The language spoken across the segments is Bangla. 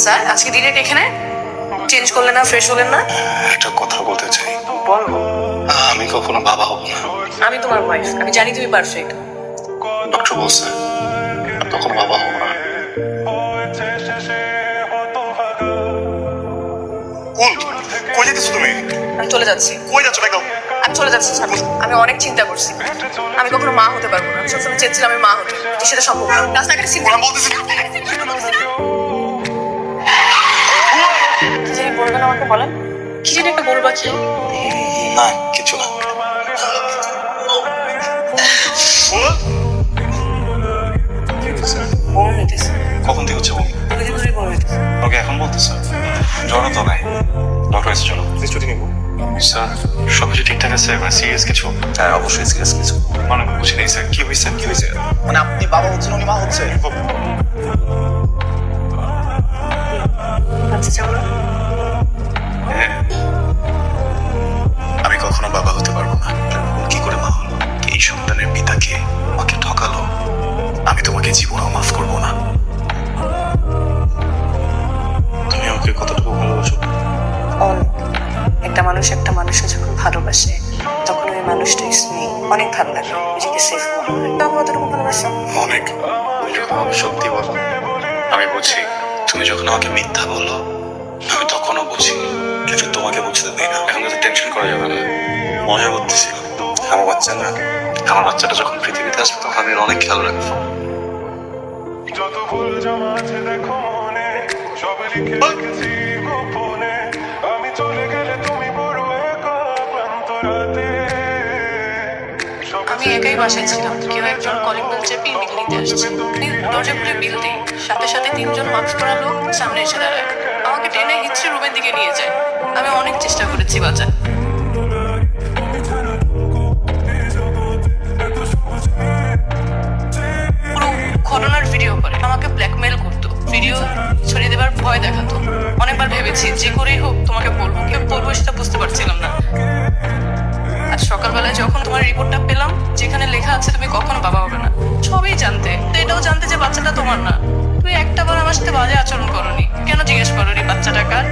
স্যার আজকে ডিরেক্ট এখানে চেঞ্জ করলেন না, ফ্রেশ হলেন না? একটা কথা বলতে চাই। বলো। আমি কখনো বাবা হব না। আমি তোমার ওয়াইফ, আমি জানি তুমি পারফেক্ট। ডক্টর বলছে আমি কখনো বাবা হব না। কই যেতেছো তুমি? আমি চলে যাচ্ছি। কই যাচ্ছ ব্যাগ দাও। আমি চলে যাচ্ছি স্যার। আমি অনেক চিন্তা করছি, আমি কখনো মা হতে পারবো না। আমি সবসময় চেয়েছিলাম আমি মা হতে, কিন্তু সেটা সম্ভব না। রাস্তাঘাটে ওরা বলতেছে কি জানি বলবেন আমাকে, বলেন কি জানি একটা বলবা কি? না কিছু না। বমি হইতেছে, কখন থেকে হচ্ছে বমি? দুদিন ধরেই বমি হইতেছে। ওকে এখন বলতেছে জ্বরও তো নাই। ডক্টর এসে চলো ছুটি নিব। স্যার সবকিছু ঠিকঠাক আছে? সিরিয়াস কিছু? হ্যাঁ অবশ্যই সিরিয়াস কিছু। মানে বুঝি নেই স্যার, কি হয়েছে কি হয়েছে? মানে আপনি বাবা হচ্ছেন উনি মা হচ্ছে। আচ্ছা চলো। হ্যাঁ, আমি কখনো বাবা হতে পারবো না। কি করে মা হলো? এই সন্তানের পিতাকে আমাকে ঠকালো। আমি তোমাকে জীবনেও মাফ করবো না। তুমি আমাকে কতটুকু ভালোবাসো? অনেক। একটা মানুষকে যখন ভালোবাসে তখন ওই মানুষটা স্নেহ অনেক ভালো লাগে, নিজেকে সেফ মনে হয়। তখন কতটুকু ভালোবাসো? অনেক। তুমি যখন আমাকে সত্যি বলো আমি বুঝি। তুমি যখন আমাকে মিথ্যা বলো আমি তখনও বুঝি, কিন্তু তোমাকে বুঝতে দিই না। এখন তো টেনশন করা যাবে না। মজা করতেছি। আমার বাচ্চা না, আমার বাচ্চাটা যখন পৃথিবীতে আসবে তখন আমি অনেক খেয়াল রাখবো। যত ভুল জমা আছে দেখো মনে, সব লিখে রেখেছি গোপনে। আমি চলে গেলে তুমি বড় একা ক্লান্ত রাতে। আমি একাই বাসায় ছিলাম, কেউ একজন কলিং বেল চেপে বিল নিতে আসছে। আমি দরজা খুলে বিল দিই, সাথে সাথে তিনজন মাস্ক পরা লোক সামনে এসে দাঁড়ায়। আমাকে টেনে হিচড়ে রুমের দিকে নিয়ে যায়। আমি অনেক চেষ্টা করেছি বাঁচার। পুরো ঘটনার ভিডিও করে আমাকে ব্ল্যাকমেল করতো, ভিডিও ছড়িয়ে দেবার ভয় দেখাতো। অনেকবার ভেবেছি যে করেই হোক তোমাকে বলবো, কেউ বলবো সেটা বুঝতে পারছিলাম না। আজ সকালবেলায় যখন তোমার রিপোর্টটা পেলাম, যেখানে লেখা আছে তুমি কখনো বাবা হবে না, সবই জানতে, তো এটাও জানতে যে বাচ্চাটা তোমার না। তুমি একটা বার আমার সাথে বাজে আচরণ করনি, কেন জিজ্ঞেস করনি বাচ্চাটা কার?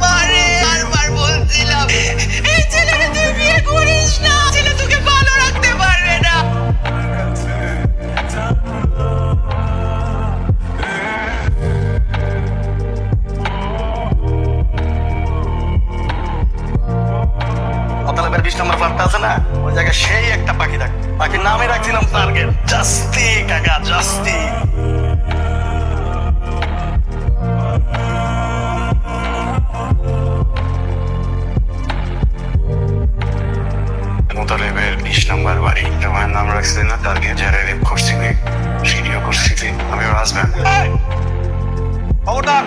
বারবার বলছিলাম এই ছেলেকে তুই বিয়ে করিস না, ছেলে তোকে ভালো রাখতে পারবে না। অতালের 20 নম্বর ফ্ল্যাটটা আছে না, ওই জায়গায় সেই একটা পাখি থাকে। পাখির নামে রাখছিলাম টার্গেট। জাস্তি কাকা জাস্তি। মোতালেবের 20 নম্বর বাড়ি। তোমার নাম রাখছিলে না টার্গেট? যারা রেপ করছিলি, ভিডিও করছিলি, আমি ওর হাজব্যান্ড। খবরদার